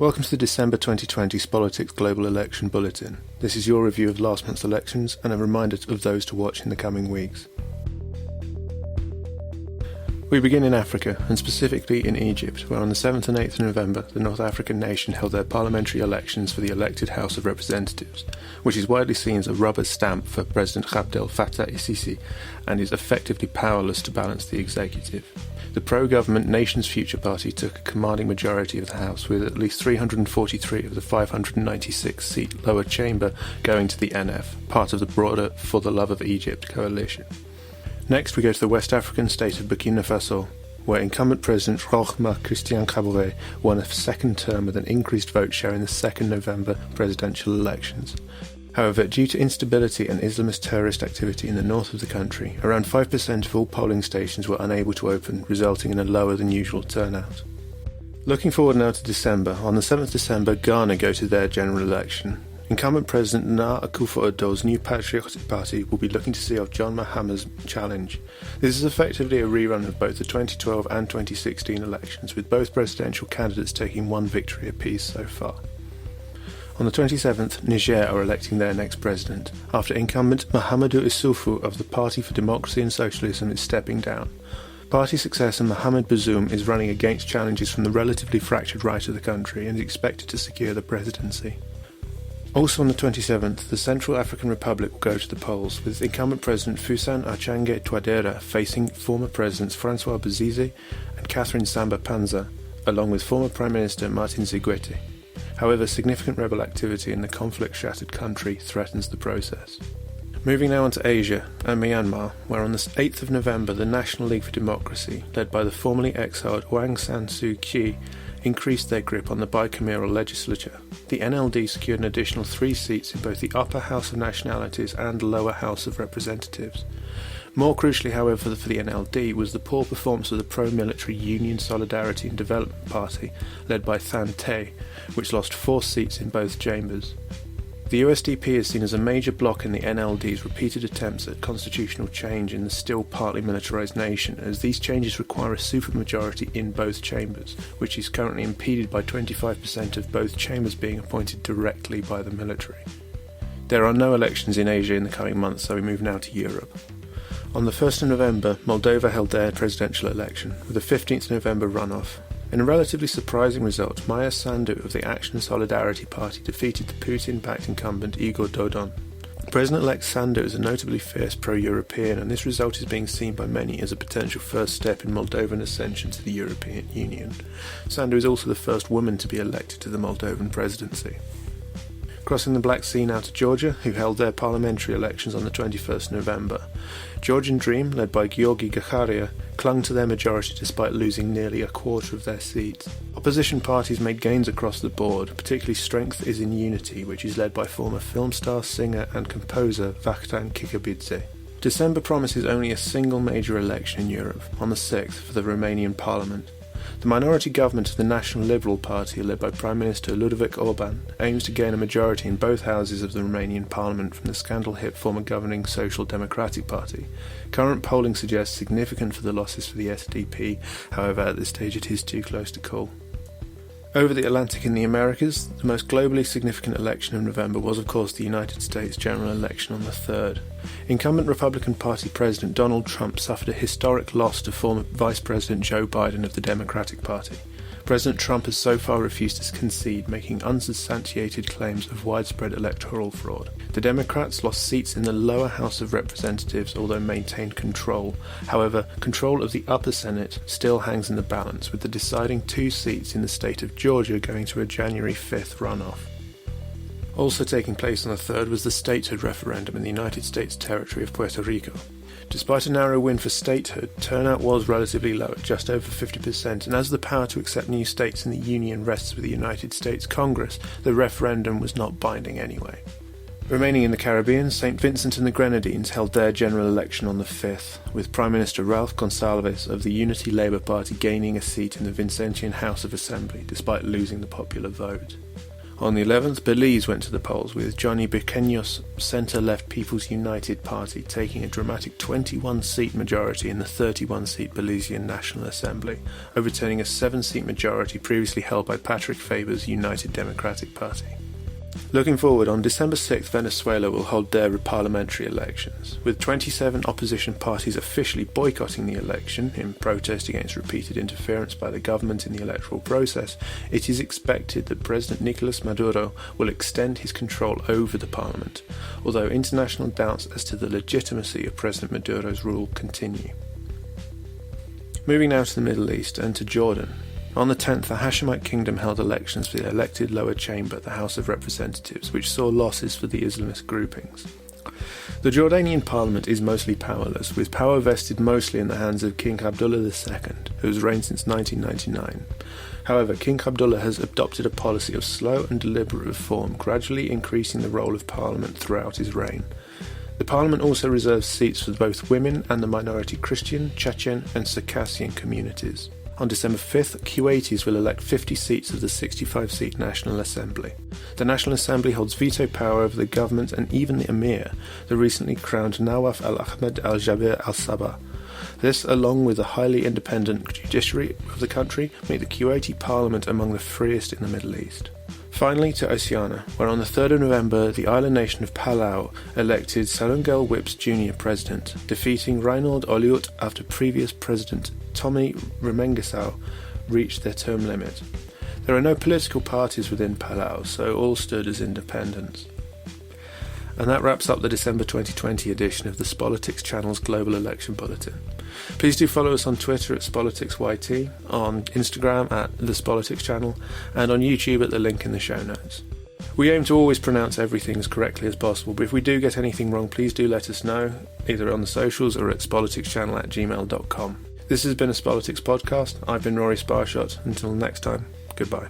Welcome to the December 2020 Spolitics Global Election Bulletin. This is your review of last month's elections and a reminder of those to watch in the coming weeks. We begin in Africa, and specifically in Egypt, where on the 7th and 8th of November the North African nation held their parliamentary elections for the elected House of Representatives, which is widely seen as a rubber stamp for President Abdel Fattah el-Sisi and is effectively powerless to balance the executive. The pro-government Nations Future Party took a commanding majority of the House, with at least 343 of the 596-seat lower chamber going to the NF, part of the broader For the Love of Egypt coalition. Next we go to the West African state of Burkina Faso, where incumbent President Roch Marc Christian Kabore won a second term with an increased vote share in the 2nd November presidential elections. However, due to instability and Islamist terrorist activity in the north of the country, around 5% of all polling stations were unable to open, resulting in a lower than usual turnout. Looking forward now to December, on the 7th December, Ghana go to their general election. Incumbent President Nana Akufo-Addo's New Patriotic Party will be looking to see off John Mahama's challenge. This is effectively a rerun of both the 2012 and 2016 elections, with both presidential candidates taking one victory apiece so far. On the 27th, Niger are electing their next president, after incumbent Mahamadou Issoufou of the Party for Democracy and Socialism is stepping down. Party successor Mohamed Bazoum is running against challenges from the relatively fractured right of the country and is expected to secure the presidency. Also on the 27th, the Central African Republic will go to the polls, with incumbent President Fusain Archange Touadéra facing former Presidents François Bozize and Catherine Samba-Panza, along with former Prime Minister Martin Ziguete. However, significant rebel activity in the conflict-shattered country threatens the process. Moving now on to Asia and Myanmar, where on the 8th of November the National League for Democracy, led by the formerly exiled Aung San Suu Kyi, increased their grip on the bicameral legislature. The NLD secured an additional 3 seats in both the Upper House of Nationalities and Lower House of Representatives. More crucially, however, for the NLD was the poor performance of the pro-military Union Solidarity and Development Party, led by Than Tay, which lost 4 seats in both chambers. The USDP is seen as a major bloc in the NLD's repeated attempts at constitutional change in the still partly militarised nation, as these changes require a supermajority in both chambers, which is currently impeded by 25% of both chambers being appointed directly by the military. There are no elections in Asia in the coming months, so we move now to Europe. On the 1st of November, Moldova held their presidential election, with a 15th November runoff. In a relatively surprising result, Maia Sandu of the Action and Solidarity Party defeated the Putin-backed incumbent Igor Dodon. President-elect Sandu is a notably fierce pro-European, and this result is being seen by many as a potential first step in Moldovan ascension to the European Union. Sandu is also the first woman to be elected to the Moldovan presidency. Crossing the Black Sea now to Georgia, who held their parliamentary elections on the 21st November. Georgian Dream, led by Georgi Gakharia, clung to their majority despite losing nearly a quarter of their seats. Opposition parties made gains across the board, particularly Strength is in Unity, which is led by former film star, singer and composer Vakhtang Kikabidze. December promises only a single major election in Europe, on the 6th, for the Romanian Parliament. The minority government of the National Liberal Party, led by Prime Minister Ludovic Orban, aims to gain a majority in both houses of the Romanian Parliament from the scandal-hit former governing Social Democratic Party. Current polling suggests significant for the losses for the SDP, however at this stage it is too close to call. Over the Atlantic in the Americas, the most globally significant election of November was of course the United States general election on the 3rd. Incumbent Republican Party President Donald Trump suffered a historic loss to former Vice President Joe Biden of the Democratic Party. President Trump has so far refused to concede, making unsubstantiated claims of widespread electoral fraud. The Democrats lost seats in the lower House of Representatives, although maintained control. However, control of the upper Senate still hangs in the balance, with the deciding 2 seats in the state of Georgia going to a January 5th runoff. Also taking place on the 3rd was the statehood referendum in the United States territory of Puerto Rico. Despite a narrow win for statehood, turnout was relatively low at just over 50%, and as the power to accept new states in the Union rests with the United States Congress, the referendum was not binding anyway. Remaining in the Caribbean, St. Vincent and the Grenadines held their general election on the 5th, with Prime Minister Ralph Gonsalves of the Unity Labour Party gaining a seat in the Vincentian House of Assembly, despite losing the popular vote. On the 11th, Belize went to the polls, with Johnny Buqueño's centre-left People's United Party taking a dramatic 21-seat majority in the 31-seat Belizean National Assembly, overturning a 7-seat majority previously held by Patrick Faber's United Democratic Party. Looking forward, on December 6th, Venezuela will hold their parliamentary elections, with 27 opposition parties officially boycotting the election in protest against repeated interference by the government in the electoral process. It is expected that President Nicolas Maduro will extend his control over the parliament, although international doubts as to the legitimacy of President Maduro's rule continue. Moving now to the Middle East and to Jordan. On the 10th, the Hashemite kingdom held elections for the elected lower chamber, the House of Representatives, which saw losses for the Islamist groupings. The Jordanian parliament is mostly powerless, with power vested mostly in the hands of King Abdullah II, who has reigned since 1999. However, King Abdullah has adopted a policy of slow and deliberate reform, gradually increasing the role of parliament throughout his reign. The parliament also reserves seats for both women and the minority Christian, Chechen and Circassian communities. On December 5th, Kuwaitis will elect 50 seats of the 65-seat National Assembly. The National Assembly holds veto power over the government and even the Emir, the recently crowned Nawaf al-Ahmed al-Jabir al-Sabah. This, along with the highly independent judiciary of the country, make the Kuwaiti parliament among the freest in the Middle East. Finally, to Oceania, where on the 3rd of November, the island nation of Palau elected Salungel Whips Jr. president, defeating Reinald Oliut after previous president Tommy Remengesau reached their term limit. There are no political parties within Palau, so all stood as independents. And that wraps up the December 2020 edition of the Spolitics channel's Global Election Bulletin. Please do follow us on Twitter at SpoliticsYT, on Instagram at the Spolitics channel, and on YouTube at the link in the show notes. We aim to always pronounce everything as correctly as possible, but if we do get anything wrong, please do let us know, either on the socials or at spoliticschannel@gmail.com. This has been a Spolitics podcast. I've been Rory Sparshott. Until next time, goodbye.